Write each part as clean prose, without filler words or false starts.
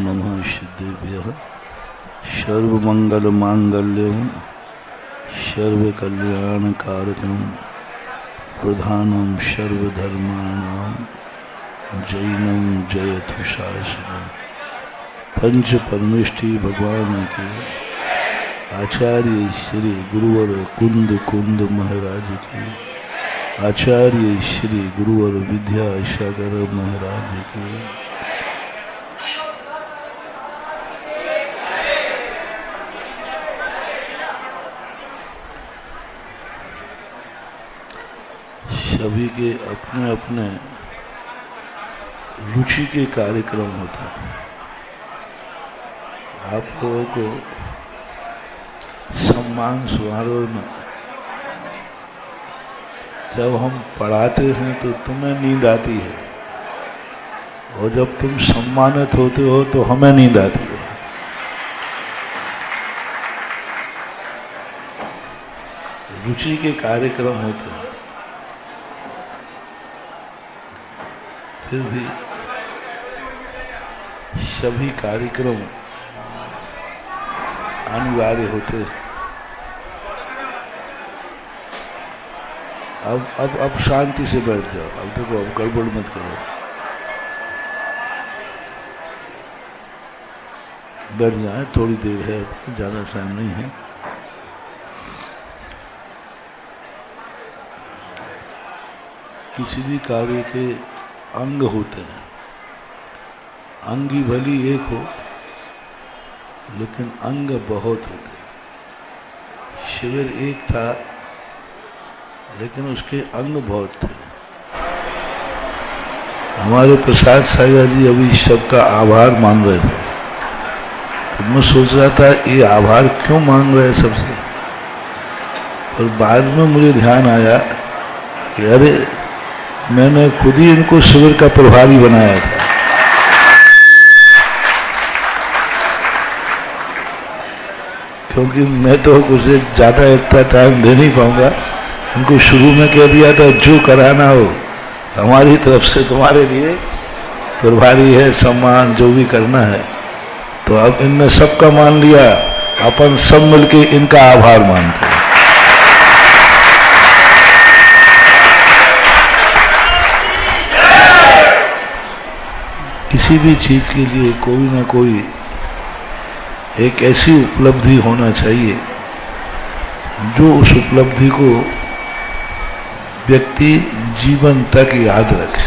नमः सिद्धेभ्यः सर्वमंगल मांगल्यं सर्वकल्याणकारकं प्रधानं सर्वधर्माणां जैनं जयतु शासनम्। पंच परमेष्ठी भगवान के आचार्य श्री गुरुवर कुंद कुंद महाराज की, आचार्य श्री गुरुवर विद्यासागर महाराज की, सभी के अपने अपने रुचि के कार्यक्रम होते हैं। आप लोगों को सम्मान समारोह में जब हम पढ़ाते हैं तो तुम्हें नींद आती है, और जब तुम सम्मानित होते हो तो हमें नींद आती है। रुचि के कार्यक्रम होते हैं। फिर भी सभी कार्यक्रम अनिवार्य होते हैं। अब शांति से बैठ जाओ। अब देखो, अब गड़बड़ मत करो, बैठ जाए। थोड़ी देर है, ज्यादा टाइम नहीं है। किसी भी कार्य के अंग होते हैं। अंगी भली एक हो, लेकिन अंग बहुत होते हैं। शिविर एक था, लेकिन उसके अंग बहुत थे। हमारे प्रसाद सागर जी अभी सबका आभार मान रहे थे, तो मैं सोच रहा था ये आभार क्यों मांग रहे हैं सबसे। और बाद में मुझे ध्यान आया कि अरे, मैंने खुद ही इनको शिविर का प्रभारी बनाया था। क्योंकि मैं तो कुछ ज्यादा इतना टाइम दे नहीं पाऊंगा। इनको शुरू में कह दिया था जो कराना हो हमारी तरफ से तुम्हारे लिए प्रभारी है, सम्मान जो भी करना है। तो अब इनने सबका मान लिया, अपन सब मिलके इनका आभार मानते हैं। किसी भी चीज के लिए कोई ना कोई एक ऐसी उपलब्धि होना चाहिए जो उस उपलब्धि को व्यक्ति जीवन तक याद रखे।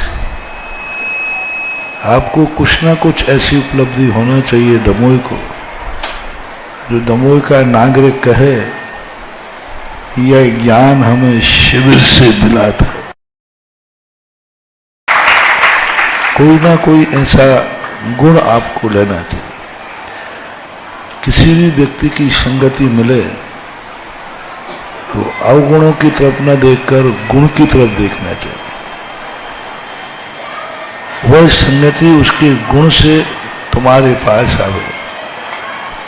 आपको कुछ ना कुछ ऐसी उपलब्धि होना चाहिए दमोह को, जो दमोह का नागरिक कहे यह ज्ञान हमें शिविर से मिला था। कोई ना कोई ऐसा गुण आपको लेना चाहिए। किसी भी व्यक्ति की संगति मिले तो अवगुणों की तरफ न देखकर गुण की तरफ देखना चाहिए। वह संगति उसके गुण से तुम्हारे पास आवे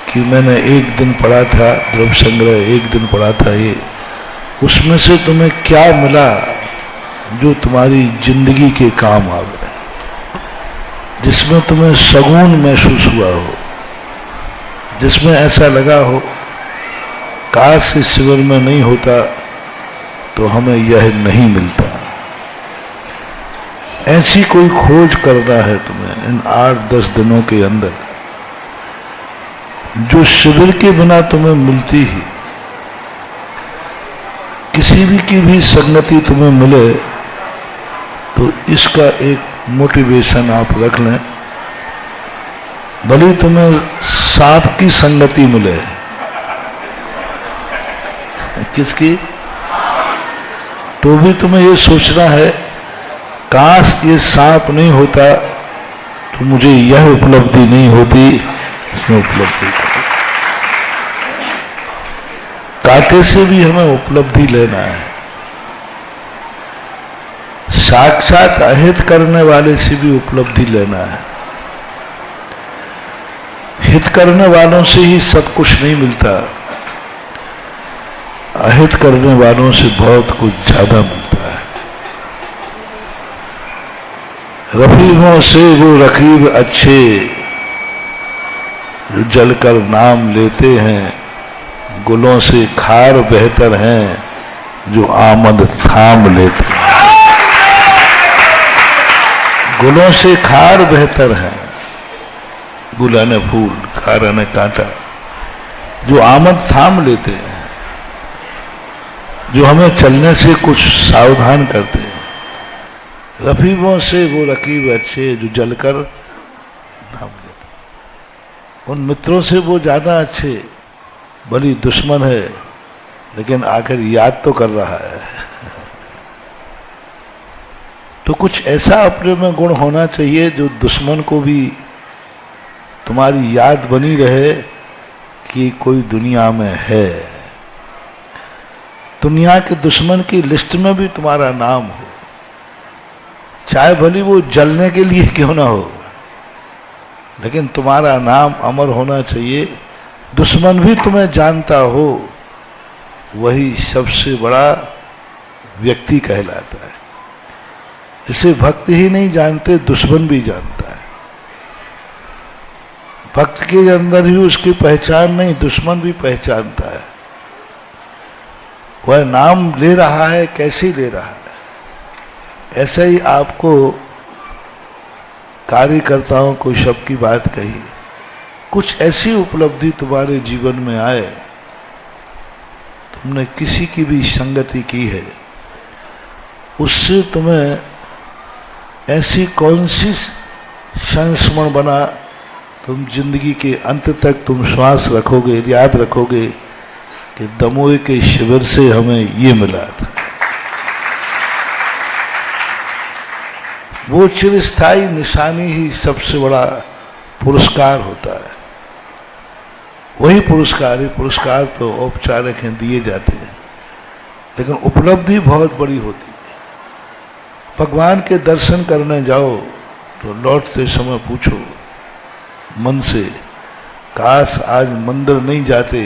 कि मैंने एक दिन पढ़ा था द्रव्य संग्रह, एक दिन पढ़ा था ये, उसमें से तुम्हें क्या मिला जो तुम्हारी जिंदगी के काम आवे, जिसमें तुम्हें सगुन महसूस हुआ हो, जिसमें ऐसा लगा हो काश इस शिविर में नहीं होता तो हमें यह नहीं मिलता। ऐसी कोई खोज करना है तुम्हें इन 8-10 दिनों के अंदर, जो शिविर के बिना तुम्हें मिलती ही। किसी भी की भी संगति तुम्हें मिले तो इसका एक मोटिवेशन आप रख लें। भले तुम्हें सांप की संगति मिले, किसकी, तो भी तुम्हें ये सोचना है काश ये सांप नहीं होता तो मुझे यह उपलब्धि नहीं होती, इसमें उपलब्धि करो। कांटे से भी हमें उपलब्धि लेना है, साक्षात अहित करने वाले से भी उपलब्धि लेना है। हित करने वालों से ही सब कुछ नहीं मिलता, अहित करने वालों से बहुत कुछ ज्यादा मिलता है। रफीकों से वो रकीब अच्छे जो जलकर नाम लेते हैं, गुलों से खार बेहतर हैं जो आमद थाम लेते हैं। गुलों से खार बेहतर है, गुल ने फूल, खार ने कांटा, जो आमद थाम लेते हैं, जो हमें चलने से कुछ सावधान करते हैं। रफीकों से वो रकीब अच्छे जो जलकर नाम लेते हैं। उन मित्रों से वो ज्यादा अच्छे, भली दुश्मन है लेकिन आखिर याद तो कर रहा है। तो कुछ ऐसा अपने में गुण होना चाहिए जो दुश्मन को भी तुम्हारी याद बनी रहे कि कोई दुनिया में है, दुनिया के दुश्मन की लिस्ट में भी तुम्हारा नाम हो, चाहे भली वो जलने के लिए क्यों ना हो, लेकिन तुम्हारा नाम अमर होना चाहिए। दुश्मन भी तुम्हें जानता हो, वही सबसे बड़ा व्यक्ति कहलाता है। जिसे भक्त ही नहीं जानते, दुश्मन भी जानता है। भक्त के अंदर ही उसकी पहचान नहीं, दुश्मन भी पहचानता है। वह नाम ले रहा है, कैसे ले रहा है। ऐसे ही आपको कार्यकर्ताओं को सबकी बात कही, कुछ ऐसी उपलब्धि तुम्हारे जीवन में आए, तुमने किसी की भी संगति की है, उससे तुम्हें ऐसी कौन सी संस्मरण बना, तुम जिंदगी के अंत तक तुम श्वास रखोगे, याद रखोगे कि दमोह के शिविर से हमें ये मिला था। वो चिरस्थायी निशानी ही सबसे बड़ा पुरस्कार होता है। वही पुरस्कार है, पुरस्कार तो औपचारिक हैं, दिए जाते हैं, लेकिन उपलब्धि बहुत बड़ी होती है। भगवान के दर्शन करने जाओ तो लौटते समय पूछो मन से, काश आज मंदिर नहीं जाते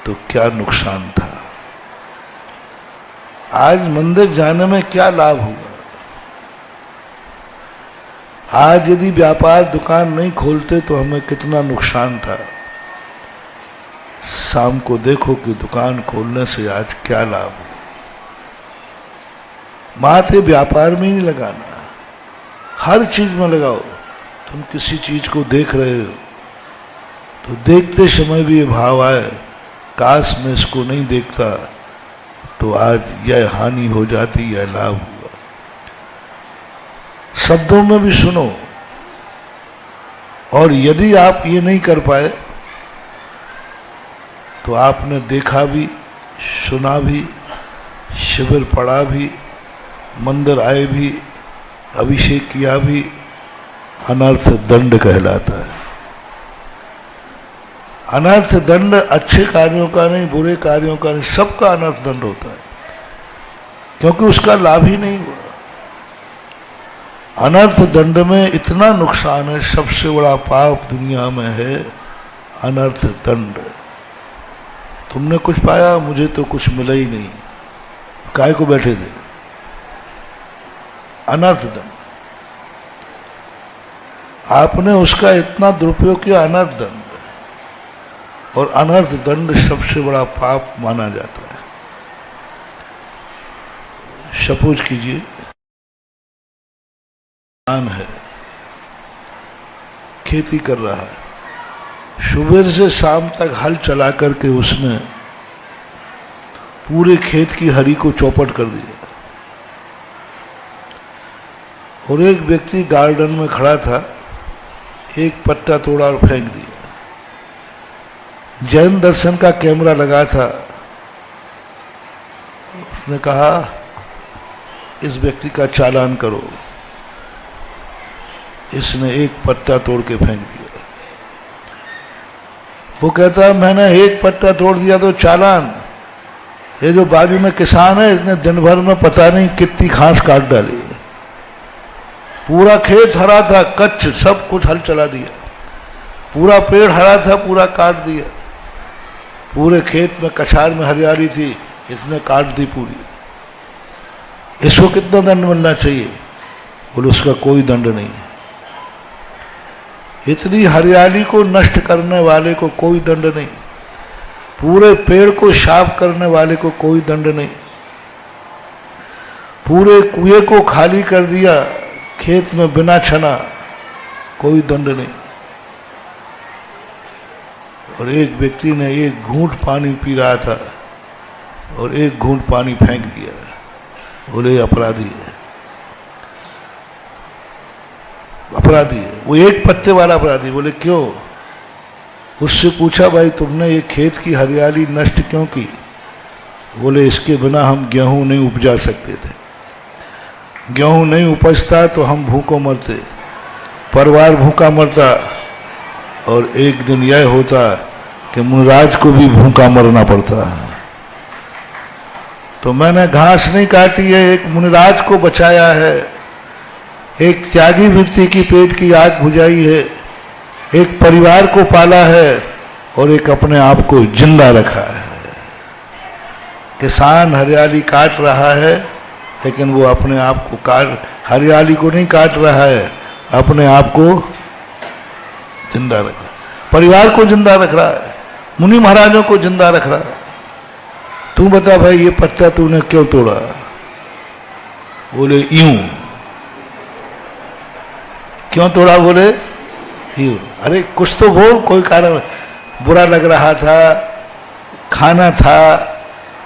तो क्या नुकसान था, आज मंदिर जाने में क्या लाभ हुआ, आज यदि व्यापार दुकान नहीं खोलते तो हमें कितना नुकसान था। शाम को देखो कि दुकान खोलने से आज क्या लाभ हुआ। माथे व्यापार में ही नहीं लगाना, हर चीज में लगाओ। तुम किसी चीज को देख रहे हो तो देखते समय भी ये भाव आए, काश मैं इसको नहीं देखता तो आज यह हानि हो जाती, यह लाभ हुआ। शब्दों में भी सुनो, और यदि आप ये नहीं कर पाए तो आपने देखा भी, सुना भी, शिविर पढ़ा भी, मंदिर आए भी, अभिषेक किया भी, अनर्थ दंड कहलाता है। अनर्थ दंड अच्छे कार्यों का नहीं, बुरे कार्यों का नहीं, सबका अनर्थ दंड होता है, क्योंकि उसका लाभ ही नहीं हुआ। अनर्थ दंड में इतना नुकसान है, सबसे बड़ा पाप दुनिया में है अनर्थ दंड। तुमने कुछ पाया, मुझे तो कुछ मिला ही नहीं, काय को बैठे थे। अनर्थ दंड, आपने उसका इतना दुरुपयोग किया, अनर्थ दंड। और अनर्थ दंड सबसे बड़ा पाप माना जाता है। सपोज कीजिए किसान है, खेती कर रहा है, सुबह से शाम तक हल चला करके उसने पूरे खेत की हरी को चौपट कर दिया, और एक व्यक्ति गार्डन में खड़ा था, एक पत्ता तोड़ा और फेंक दिया। जैन दर्शन का कैमरा लगा था, उसने कहा इस व्यक्ति का चालान करो। इसने एक पत्ता तोड़ के फेंक दिया। वो कहता मैंने एक पत्ता तोड़ दिया तो चालान। ये जो बाजू में किसान है इसने दिन भर में पता नहीं कितनी घास काट डाली। पूरा खेत हरा था, कच्छ सब कुछ हल चला दिया। पूरा पेड़ हरा था, पूरा काट दिया। पूरे खेत में कछार में हरियाली थी, इसने काट दी पूरी। इसको कितना दंड मिलना चाहिए? बोले उसका कोई दंड नहीं। इतनी हरियाली को नष्ट करने वाले को कोई दंड नहीं। पूरे पेड़ को साफ करने वाले को कोई दंड नहीं। पूरे कुएं को खाली कर दिया खेत में बिना छना, कोई दंड नहीं। और एक व्यक्ति ने एक घूंट पानी पी रहा था और एक घूंट पानी फेंक दिया। बोले अपराधी है, अपराधी है। वो एक पत्ते वाला अपराधी। बोले क्यों? उससे पूछा भाई तुमने ये खेत की हरियाली नष्ट क्यों की? बोले इसके बिना हम गेहूं नहीं उपजा सकते थे। गेहूं नहीं उपजता तो हम भूखों मरते, परिवार भूखा मरता, और एक दिन यह होता कि मुनिराज को भी भूखा मरना पड़ता। तो मैंने घास नहीं काटी है, एक मुनिराज को बचाया है, एक त्यागी व्यक्ति की पेट की आग बुझाई है, एक परिवार को पाला है और एक अपने आप को जिंदा रखा है। किसान हरियाली काट रहा है लेकिन वो अपने आप को हरियाली को नहीं काट रहा है, अपने आप को जिंदा रख रहा है, परिवार को जिंदा रख रहा है, मुनि महाराजों को जिंदा रख रहा है। तू बता भाई ये पत्ता तूने क्यों तोड़ा? बोले यूं। क्यों तोड़ा? बोले यूं। अरे कुछ तो बोल, कोई कारण। बुरा लग रहा था, खाना था,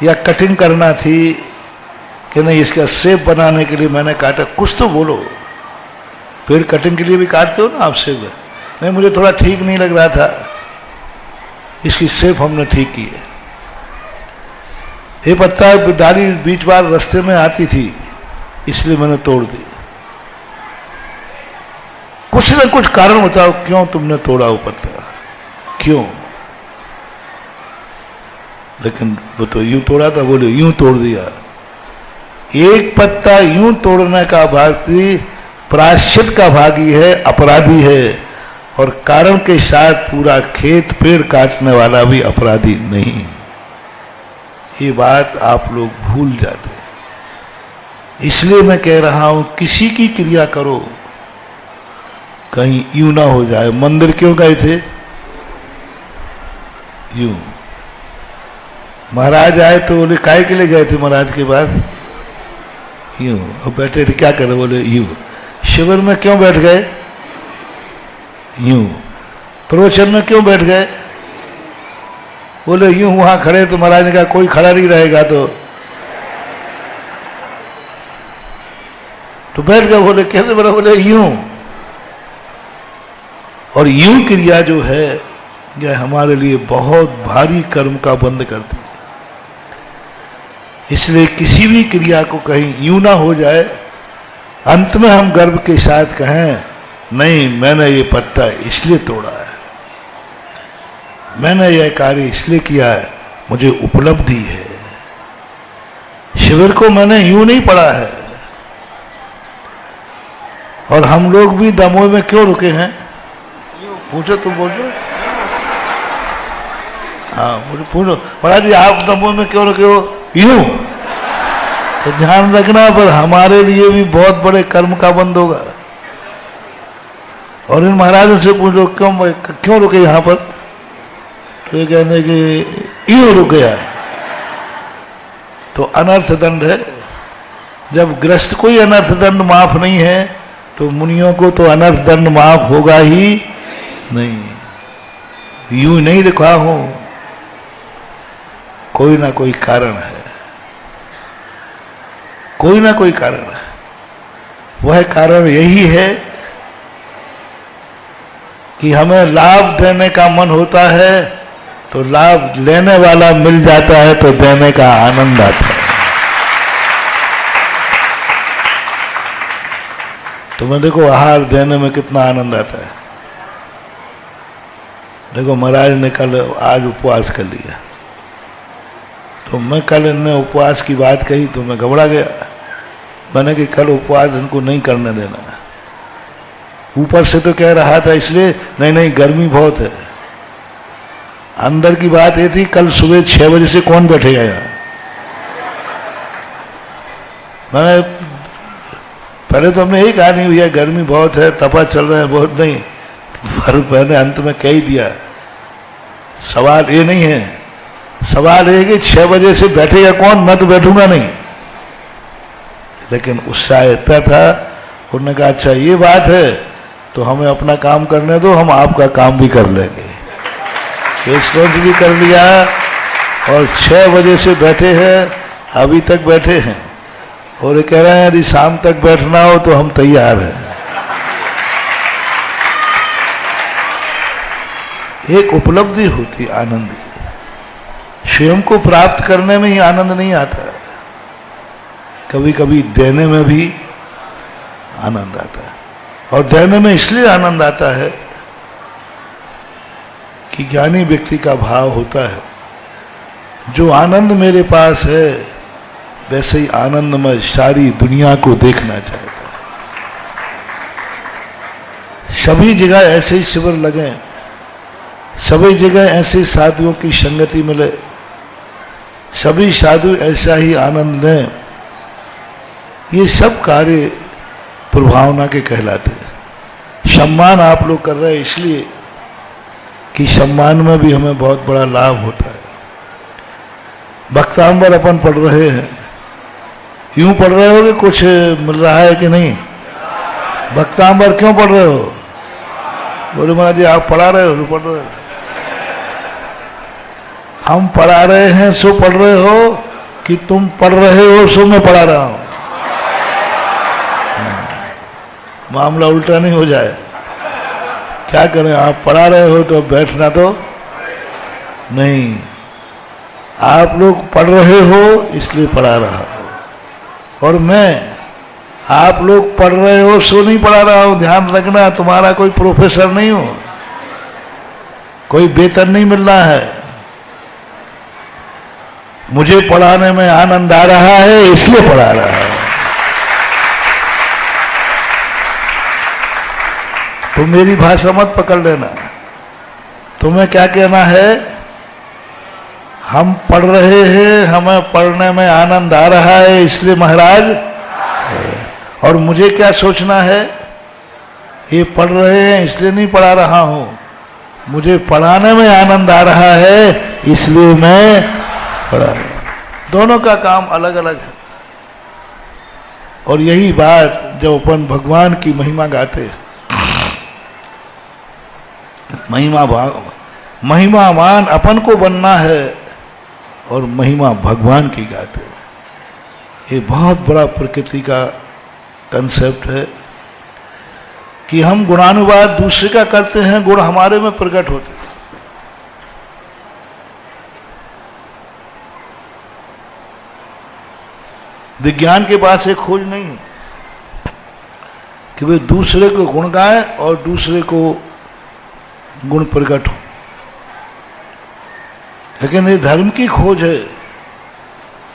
या कटिंग करना थी कि नहीं इसका सेब बनाने के लिए मैंने काटा? कुछ तो बोलो। पेड़ कटिंग के लिए भी काटते हो ना आप सेब? नहीं मुझे थोड़ा ठीक नहीं लग रहा था, इसकी सेब हमने ठीक की है। ये पत्ता डाली बीच बार रास्ते में आती थी इसलिए मैंने तोड़ दी। कुछ न कुछ कारण बताओ क्यों तुमने तोड़ा वो पत्ता, क्यों? लेकिन वो तो यूं तोड़ा था। बोले यूं तोड़ दिया। एक पत्ता यूं तोड़ने का भागी प्रायश्चित का भागी है, अपराधी है, और कारण के साथ पूरा खेत पेड़ काटने वाला भी अपराधी नहीं। ये बात आप लोग भूल जाते। इसलिए मैं कह रहा हूं किसी की क्रिया करो कहीं यूं ना हो जाए। मंदिर क्यों गए थे? यूं। महाराज आए तो बोले काय के लिए गए थे महाराज के पास? यूं। और बैठे थे क्या करे? बोले यूं। शिविर में क्यों बैठ गए? यूं। प्रवचन में क्यों बैठ गए? बोले यूं। वहां खड़े तो महाराज ने कहा कोई खड़ा नहीं रहेगा तो बैठ गए। बोले कैसे बड़ा? बोले यूं। और यूं क्रिया जो है यह हमारे लिए बहुत भारी कर्म का बंद करती है। इसलिए किसी भी क्रिया को कहीं यूं ना हो जाए, अंत में हम गर्व के साथ कहें नहीं मैंने ये पत्ता इसलिए तोड़ा है, मैंने यह कार्य इसलिए किया है, मुझे उपलब्धि है। शिविर को मैंने यूं नहीं पढ़ा है। और हम लोग भी दमोह में क्यों रुके हैं? पूछो तुम बोलो। हाँ मुझे पूछो महाराज जी आप दमोह में क्यों रुके हो? यूं। तो ध्यान रखना पर हमारे लिए भी बहुत बड़े कर्म का बंद होगा। और इन महाराजों से पूछो क्यों रुके यहां पर? तो ये कहने कि यूं रुक गया तो अनर्थ दंड है। जब ग्रस्त को ही अनर्थ दंड माफ नहीं है तो मुनियों को तो अनर्थ दंड माफ होगा ही नहीं। यूं नहीं लिखा हूं, कोई ना कोई कारण है, कोई ना कोई कारण है। वह कारण यही है कि हमें लाभ देने का मन होता है तो लाभ लेने वाला मिल जाता है तो देने का आनंद आता है। तुम्हें देखो आहार देने में कितना आनंद आता है। देखो महाराज ने कल आज उपवास कर लिया, तो मैं कल इनने उपवास की बात कही तो मैं घबरा गया। मैंने कि कल उपवास इनको नहीं करने देना। ऊपर से तो कह रहा था इसलिए नहीं नहीं गर्मी बहुत है, अंदर की बात ये थी कल सुबह 6 बजे से कौन बैठेगा यहाँ। मैंने पहले तो हमने यही कहा नहीं भैया गर्मी बहुत है, तपा चल रहा है बहुत, नहीं पर मैंने अंत में कह ही दिया। सवाल ये नहीं है, सवाल ये कि 6 बजे से बैठेगा कौन, मैं तो बैठूंगा नहीं। लेकिन उत्साह इतना था, उन्होंने कहा अच्छा ये बात है तो हमें अपना काम करने दो, हम आपका काम भी कर लेंगे। स्टूडेंट भी कर लिया और 6 बजे से बैठे हैं, अभी तक बैठे हैं और ये कह रहे हैं यदि शाम तक बैठना हो तो हम तैयार हैं। एक उपलब्धि होती आनंद की, स्वयं को प्राप्त करने में ही आनंद नहीं आता, कभी कभी देने में भी आनंद आता है। और देने में इसलिए आनंद आता है कि ज्ञानी व्यक्ति का भाव होता है जो आनंद मेरे पास है वैसे ही आनंद में सारी दुनिया को देखना चाहता है। सभी जगह ऐसे ही शिविर लगे, सभी जगह ऐसे साधुओं की संगति मिले, सभी साधु ऐसा ही आनंद लें, ये सब कार्य प्रभावना के कहलाते हैं। सम्मान आप लोग कर रहे हैं इसलिए कि सम्मान में भी हमें बहुत बड़ा लाभ होता है। भक्तांबर अपन पढ़ रहे हैं, यूं पढ़ रहे हो कि कुछ मिल रहा है कि नहीं? भक्तांबर क्यों पढ़ रहे हो? बोले महाराज जी आप पढ़ा रहे हो तो पढ़ रहे हो। हम पढ़ा रहे हैं सो पढ़ रहे हो कि तुम पढ़ रहे हो सो मैं पढ़ा रहा हूं? मामला उल्टा नहीं हो जाए। क्या करें, आप पढ़ा रहे हो तो बैठना तो नहीं, आप लोग पढ़ रहे हो इसलिए पढ़ा रहा हो, और मैं आप लोग पढ़ रहे हो सो नहीं पढ़ा रहा हूं। ध्यान रखना, तुम्हारा कोई प्रोफेसर नहीं हो, कोई वेतन नहीं मिल रहा है, मुझे पढ़ाने में आनंद आ रहा है इसलिए पढ़ा रहा है। तो मेरी भाषा मत पकड़ लेना, तुम्हें क्या कहना है? हम पढ़ रहे हैं, हमें पढ़ने में आनंद आ रहा है इसलिए महाराज, और मुझे क्या सोचना है? ये पढ़ रहे हैं इसलिए नहीं पढ़ा रहा हूं, मुझे पढ़ाने में आनंद आ रहा है इसलिए मैं पढ़ा रहा हूं। दोनों का काम अलग अलग है। और यही बात जब अपन भगवान की महिमा गाते हैं, महिमावान अपन को बनना है और महिमा भगवान की गाते हैं। ये बहुत बड़ा प्रकृति का कंसेप्ट है कि हम गुणानुवाद दूसरे का करते हैं, गुण हमारे में प्रकट होते हैं। विज्ञान के पास एक खोज नहीं है कि वे दूसरे को गुण गाएं और दूसरे को गुण प्रकट हो, लेकिन ये धर्म की खोज है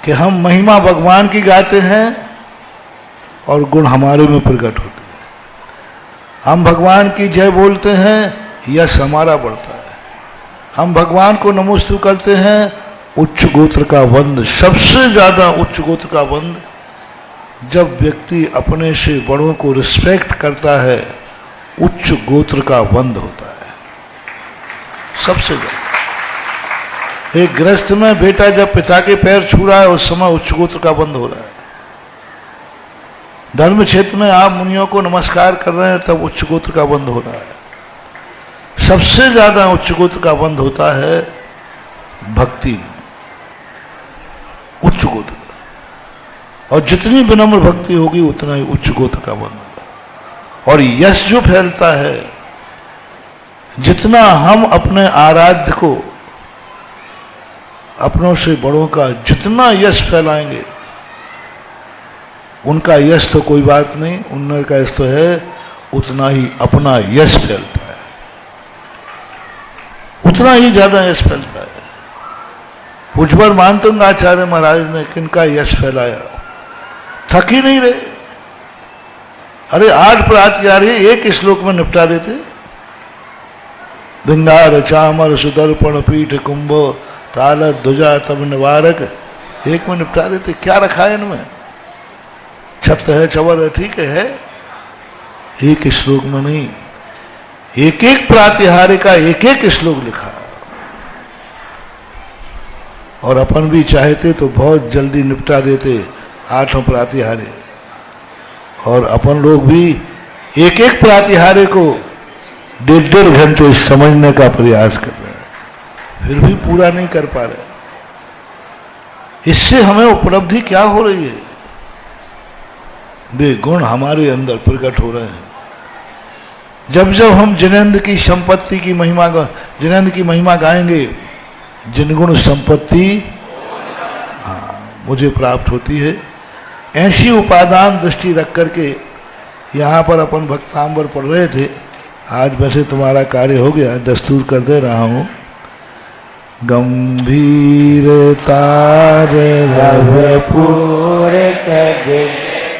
कि हम महिमा भगवान की गाते हैं और गुण हमारे में प्रकट होते हैं। हम भगवान की जय बोलते हैं, यश हमारा बढ़ता है। हम भगवान को नमोस्तु करते हैं, उच्च गोत्र का वंद, सबसे ज्यादा उच्च गोत्र का वंद जब व्यक्ति अपने से बड़ों को रिस्पेक्ट करता है, उच्च गोत्र का वंद होता है सबसे ज्यादा। एक गृहस्थ में बेटा जब पिता के पैर छू रहा है उस समय उच्च गोत्र का वंद हो रहा है। धर्म क्षेत्र में आप मुनियों को नमस्कार कर रहे हैं तब उच्च गोत्र का वंद हो रहा है। सबसे ज्यादा उच्च गोत्र का वंद होता है भक्ति में, उच्च गोत्र का। और जितनी विनम्र भक्ति होगी उतना ही उच्च गोत्र का वंद होगा। और यश जो फैलता है, जितना हम अपने आराध्य को, अपनों से बड़ों का जितना यश फैलाएंगे उनका यश तो कोई बात नहीं, उनका यश तो है, उतना ही अपना यश फैलता है, उतना ही ज्यादा यश फैलता है। पूज्यवर मानतंग आचार्य महाराज ने किनका यश फैलाया, थक ही नहीं रहे। अरे 8 प्रात्यार्य एक श्लोक में निपटा देते। भिंगार चामर सुदर्पण पीठ कुंभो ताल ध्वजा तब निवारक, एक में निपटा देते। क्या रखा है इनमें? छत है, चवर है, ठीक है, एक श्लोक में नहीं, एक एक प्रातिहार्य का एक एक श्लोक लिखा। और अपन भी चाहते तो बहुत जल्दी निपटा देते 8 प्रातिहार्य, और अपन लोग भी एक एक प्रातिहार्य को 1.5 घंटे समझने का प्रयास कर रहे हैं, फिर भी पूरा नहीं कर पा रहे। इससे हमें उपलब्धि क्या हो रही है? वे गुण हमारे अंदर प्रकट हो रहे हैं। जब जब हम जिनेंद्र की संपत्ति की महिमा, जिनेंद्र की महिमा गाएंगे, जिनगुण संपत्ति मुझे प्राप्त होती है, ऐसी उपादान दृष्टि रख करके यहाँ पर अपन भक्तांबर पढ़ रहे थे। आज वैसे तुम्हारा कार्य हो गया, दस्तूर कर दे रहा हूँ। गंभीर तार रवपूर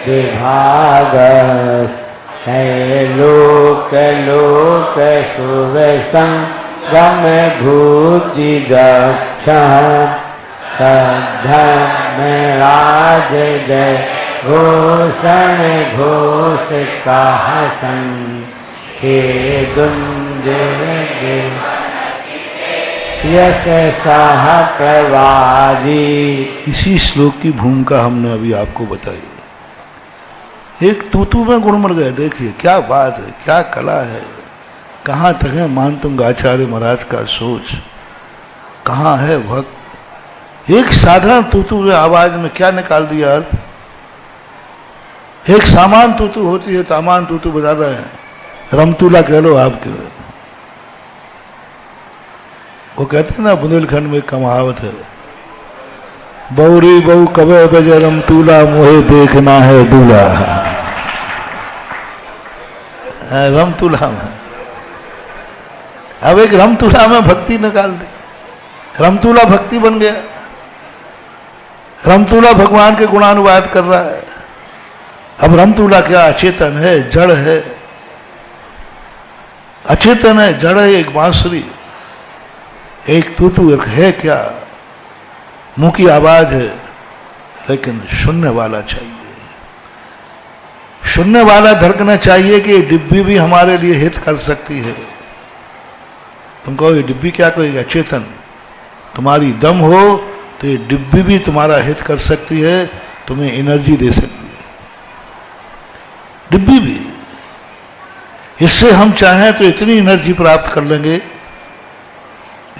विभाग है, लोक लोक शुभ संगम भूति दक्ष, सद्धर्म राज जय घोषण घोष कहसन, हे दुंज यश सह प्रवादी। इसी श्लोक की भूमिका हमने अभी आपको बताई। एक तूतू में गुण मर गए। देखिए क्या बात है, क्या कला है, कहाँ तक है मानतंग आचार्य महाराज का सोच, कहाँ है भक्त। एक साधारण तूतू में आवाज में क्या निकाल दिया अर्थ। एक सामान तूतू होती है, सामान तूतू बजा रहे हैं, रमतूला कह लो आपके। वो कहते हैं ना बुंदेलखंड में कहावत है, बौरी बहू कबे बजे रमतूला, मोहे देखना है दूल्हा। रमतूला में, अब एक रमतूला में भक्ति निकाल दी, रमतूला भक्ति बन गया। रमतूला भगवान के गुणानुवाद कर रहा है। अब रमतूला क्या अचेतन है, जड़ है, अचेतन है, जड़ है, एक बांसुरी, एक तूतू, एक है क्या, मुंह की आवाज है, लेकिन सुनने वाला चाहिए, सुनने वाला धड़कना चाहिए कि डिब्बी भी हमारे लिए हित कर सकती है। तुम कहो ये डिब्बी क्या कहेगा? चेतन, तुम्हारी दम हो तो ये डिब्बी भी तुम्हारा हित कर सकती है, तुम्हें एनर्जी दे सकती है, डिब्बी भी। इससे हम चाहें तो इतनी एनर्जी प्राप्त कर लेंगे,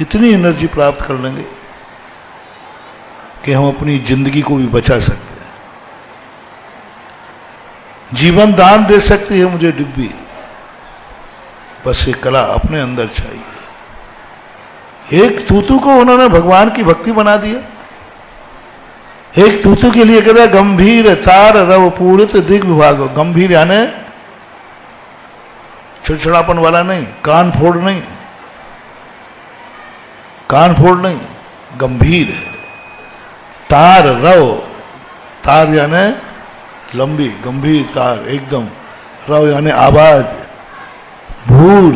इतनी एनर्जी प्राप्त कर लेंगे कि हम अपनी जिंदगी को भी बचा सकते हैं। जीवन दान दे सकती है मुझे डिब्बी, बस ये कला अपने अंदर चाहिए। एक तूतू को उन्होंने भगवान की भक्ति बना दिया। एक तूतू के लिए कहता गंभीर तार रव पूरित दिग विभाग। गंभीर यानी चिड़चिड़ापन वाला नहीं, कान फोड़ नहीं, कान फोड़ नहीं, गंभीर है। तार रव, तार यानी लंबी, गंभीर तार एकदम, रव यानी आवाज, भूर,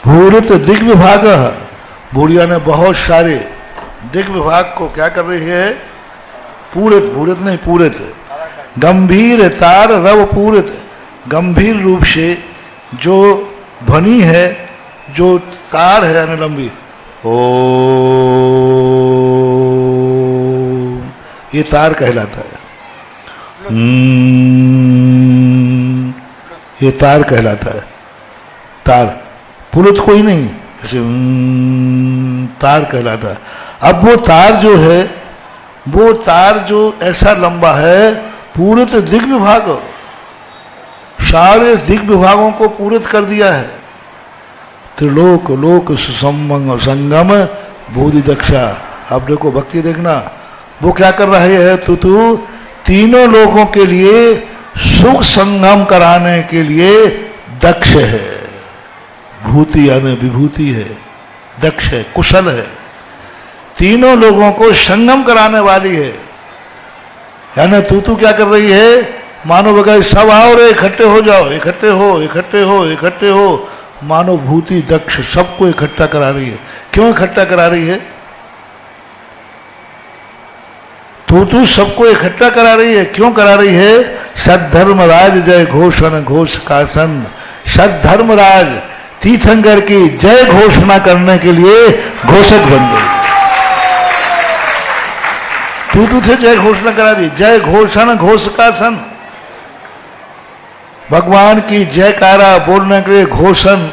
भूरित दिग विभाग, भूर यानी बहुत सारे, दिग विभाग को क्या कर रही है? पूरित, भूरित नहीं पूरित, गंभीर तार रव पूरित, गंभीर रूप से जो ध्वनि है, जो तार है यानी लंबी, ओ ये तार कहलाता है। ये तार कहलाता है। तार, पुरुष कोई नहीं, जैसे तार कहलाता है। अब वो तार जो है, वो तार जो ऐसा लंबा है, पूरित दिग विभाग, सारे दिग विभागों को पूरित कर दिया है। त्रिलोक लोक सुसंगम संगम भूति दक्षा। अब देखो भक्ति देखना, वो क्या कर रहा है? तू तीनों लोगों के लिए सुख संगम कराने के लिए दक्ष है। भूति यानी विभूति है, दक्ष है, कुशल है, तीनों लोगों को संगम कराने वाली है। यानी तू क्या कर रही है? मानो बगैर सब आओ रे, इकट्ठे हो जाओ, इकट्ठे हो, इकट्ठे हो, इकट्ठे हो। मानो भूति दक्ष सबको इकट्ठा करा रही है। क्यों इकट्ठा करा रही है? तू सबको इकट्ठा करा रही है। क्यों करा रही है? सद्धर्मराज जय घोषण घोष कासन। सद्धर्मराज तीर्थंकर की जय घोषणा करने के लिए घोषक बन गई। तू से जय घोषणा करा दी। जय घोषण घोष कासन, भगवान की जयकारा बोलने के लिए घोषण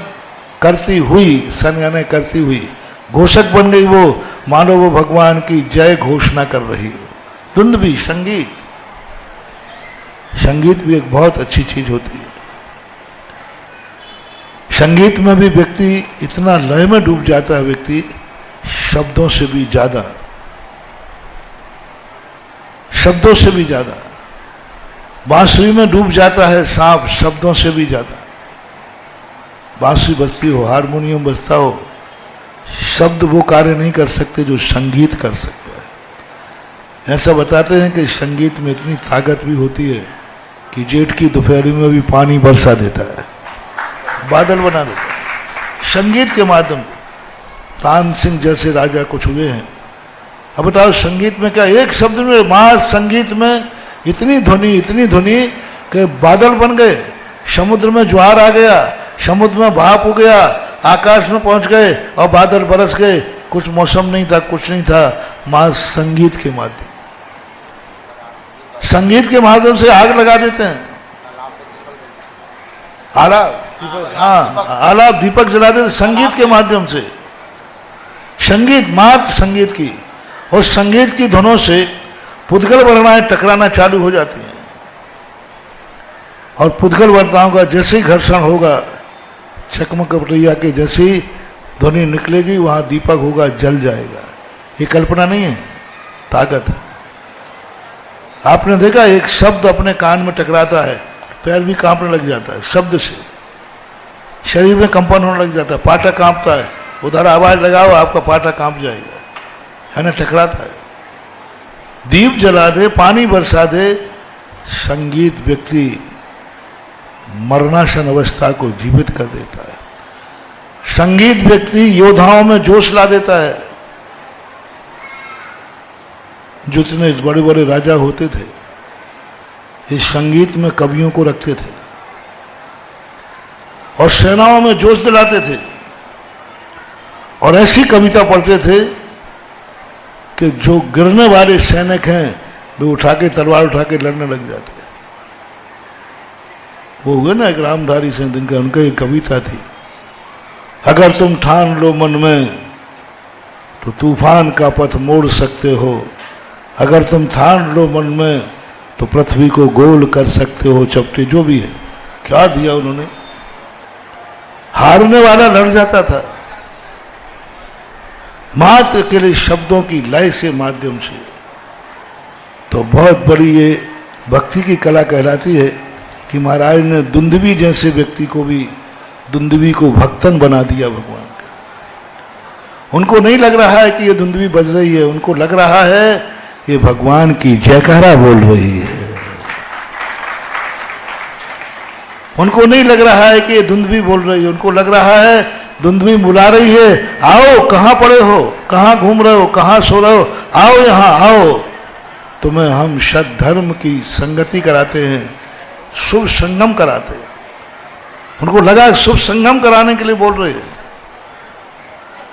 करती हुई, सन यानी करती हुई, घोषक बन गई वो। मानो वो भगवान की जय घोषणा कर रही हो। दुंदुभी संगीत, संगीत भी एक बहुत अच्छी चीज होती है। संगीत में भी व्यक्ति इतना लय में डूब जाता है, व्यक्ति शब्दों से भी ज्यादा, शब्दों से भी ज्यादा। बांसुरी में डूब जाता है सांप, शब्दों से भी ज्यादा। बांसुरी बजती हो, हारमोनियम बजता हो, शब्द वो कार्य नहीं कर सकते जो संगीत कर सकता है। ऐसा बताते हैं कि संगीत में इतनी ताकत भी होती है कि जेठ की दोपहरी में भी पानी बरसा देता है, बादल बना देता है संगीत के माध्यम से। तानसेन जैसे राजा कुछ हुए हैं। अब बताओ संगीत में क्या, एक शब्द में मार संगीत में इतनी ध्वनि कि बादल बन गए, समुद्र में ज्वार आ गया, समुद्र में भाप हो गया, आकाश में पहुंच गए और बादल बरस गए। कुछ मौसम नहीं था, कुछ नहीं था, मां संगीत के माध्यम, संगीत के माध्यम से आग लगा देते हैं। आलाप दीपक जला देते संगीत के माध्यम से। संगीत, मात्र संगीत की, और संगीत की धुनों से पुद्गल वर्णाएं टकराना चालू हो जाती हैं। और पुद्गल वर्ताओं का जैसे ही घर्षण होगा, चकमक कपटैया के जैसे ही ध्वनि निकलेगी, वहां दीपक होगा, जल जाएगा। ये कल्पना नहीं है, ताकत है। आपने देखा एक शब्द अपने कान में टकराता है, पैर भी कांपने लग जाता है शब्द से, शरीर में कंपन होने लग जाता है, पाटा कांपता है। उधर आवाज लगाओ, आपका पाटा कांप जाएगा, है ना, टकराता है। दीप जला दे, पानी बरसा दे, संगीत व्यक्ति मरणासन अवस्था को जीवित कर देता है। संगीत व्यक्ति योद्धाओं में जोश ला देता है। जितने बड़े बड़े राजा होते थे, इस संगीत में कवियों को रखते थे और सेनाओं में जोश दिलाते थे, और ऐसी कविता पढ़ते थे कि जो गिरने वाले सैनिक हैं वे उठा के तलवार उठा के लड़ने लग जाते। वो हुए ना एक रामधारी सिंह जिनका, उनका एक कविता थी, अगर तुम ठान लो मन में तो तूफान का पथ मोड़ सकते हो, अगर तुम ठान लो मन में तो पृथ्वी को गोल कर सकते हो। चपटे जो भी है, क्या दिया उन्होंने। हारने वाला लड़ जाता था मात्र के लिए शब्दों की लय से माध्यम से। तो बहुत बड़ी ये भक्ति की कला कहलाती है कि महाराज ने दुंदुभी जैसे व्यक्ति को भी, दुंदुभी को भक्तन बना दिया भगवान का। उनको नहीं लग रहा है कि ये दुंदुभी बज रही है, उनको लग रहा है ये भगवान की जयकारा बोल रही है। उनको नहीं लग रहा है कि ये दुंदुभी बोल रही है, उनको लग रहा है दुंदुभी बुला रही है, आओ, कहां पड़े हो, कहां घूम रहे हो, कहां सो रहे हो, आओ यहां आओ, तुम्हें हम सद धर्म की संगति कराते हैं, शुभ संगम कराते हैं। उनको लगा शुभ संगम कराने के लिए बोल रही है।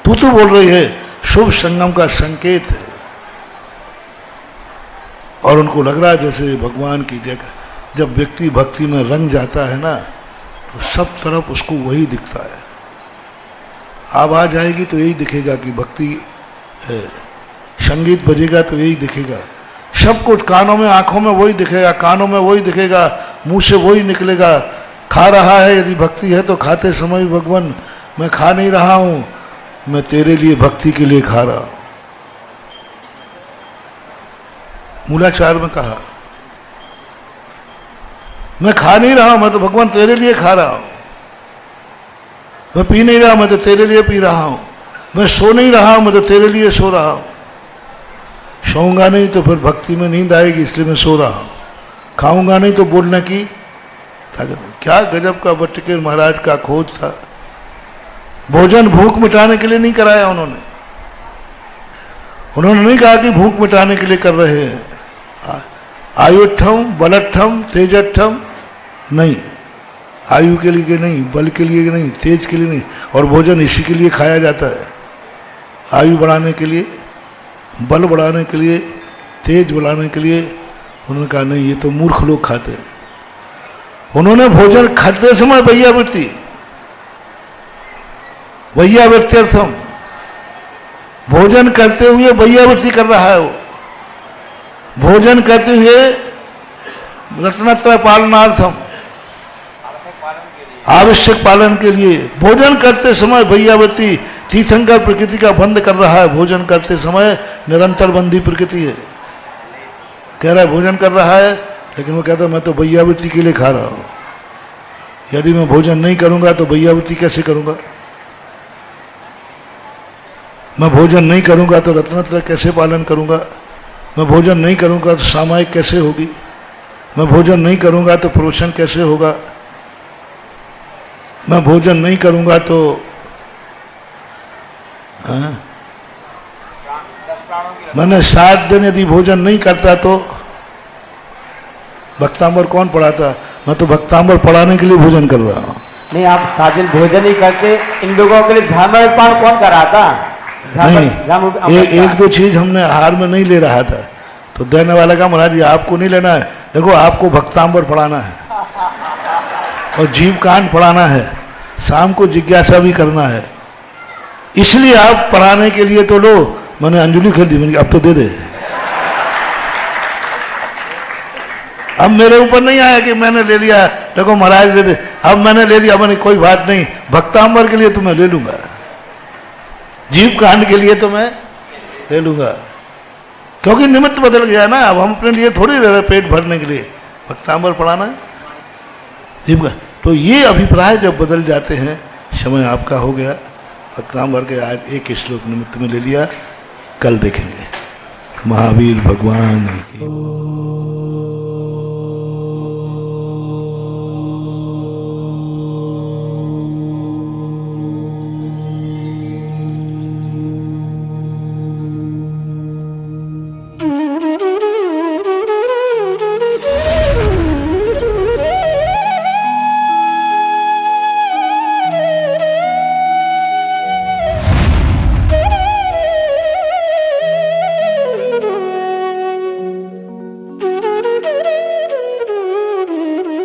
तू बोल रही है, शुभ संगम का संकेत है। और उनको लग रहा है जैसे भगवान की जगह, जब व्यक्ति भक्ति में रंग जाता है ना, तो सब तरफ उसको वही दिखता है। आवाज आएगी तो यही दिखेगा कि भक्ति है, संगीत बजेगा तो यही दिखेगा, सब कुछ कानों में, आंखों में वही दिखेगा, कानों में वही दिखेगा, मुंह से वही निकलेगा। खा रहा है यदि भक्ति है तो खाते समय भगवान, मैं खा नहीं रहा हूं, मैं तेरे लिए भक्ति के लिए खा रहा हूं। मूलाचार में कहा मैं खा नहीं रहा हूं, मैं तो भगवान तेरे लिए खा रहा हूं। मैं पी नहीं रहा, मैं तो तेरे लिए पी रहा हूं। मैं सो नहीं रहा हूं, मैं तो तेरे लिए सो रहा हूं। सोऊंगा नहीं तो फिर भक्ति में नींद आएगी, इसलिए मैं सो रहा हूं। खाऊंगा नहीं तो बोलने की ताकत। क्या गजब का बट्टिकेर महाराज का खोज था। भोजन भूख मिटाने के लिए नहीं कराया उन्होंने। उन्होंने नहीं कहा कि भूख मिटाने के लिए कर रहे हैं। आयुष्ठम बलठम तेजठम नहीं, आयु के लिए नहीं, बल के लिए नहीं, तेज के लिए नहीं। और भोजन इसी के लिए खाया जाता है, आयु बढ़ाने के लिए, बल बढ़ाने के लिए, तेज बढ़ाने के लिए। उन्होंने कहा नहीं, ये तो मूर्ख लोग खाते हैं। उन्होंने भोजन खाते समय वैयावृत्यर्थम, भोजन करते हुए वैयावृत्ति कर रहा है। वो भोजन करते हुए रत्नत्रय पालनार्थम, आवश्यक पालन के लिए। भोजन करते समय वैयावृत्ति, तीर्थंकर प्रकृति का बंद कर रहा है। भोजन करते समय निरंतर बंदी प्रकृति है। कह रहा है भोजन कर रहा है, लेकिन वो कहता है मैं तो वैयावृत्ति के लिए खा रहा हूं। यदि मैं भोजन नहीं करूंगा तो वैयावृत्ति कैसे करूंगा? मैं भोजन नहीं करूंगा तो रत्नत्रय कैसे पालन करूंगा? मैं भोजन नहीं करूंगा तो सामायिक कैसे होगी? मैं भोजन नहीं करूंगा तो प्रोषण कैसे होगा? मैं भोजन नहीं करूंगा तो मैंने 7 दिन यदि भोजन नहीं करता तो भक्तांबर कौन पढ़ाता? मैं तो भक्तांबर पढ़ाने के लिए भोजन कर रहा हूं। नहीं, आप 7 दिन भोजन ही करते, इन लोगों के लिए धर्मपान कौन कराता? नहीं, एक दो चीज हमने आहार में नहीं ले रहा था, तो देने वाला का महाराज जी आपको नहीं लेना है। देखो आपको भक्तांबर पढ़ाना है और जीव कांड पढ़ाना है, शाम को जिज्ञासा भी करना है, इसलिए आप पढ़ाने के लिए तो लो। मैंने अंजलि खेल दी, मैंने अब तो दे दे। अब मेरे ऊपर नहीं आया कि मैंने ले लिया, देखो महाराज दे दे, अब मैंने ले लिया, मैंने कोई बात नहीं, भक्तांबर के लिए तो मैं ले लूंगा, जीव कांड के लिए तो मैं ले लूंगा, क्योंकि निमित्त बदल गया ना। अब हम अपने लिए थोड़ी रह रहे पेट भरने के लिए भक्तांबर पढ़ाना है जीव का। तो ये अभिप्राय जब बदल जाते हैं, समय आपका हो गया। भक्तांबर के आज एक श्लोक निमित्त में ले लिया, कल देखेंगे। महावीर भगवान की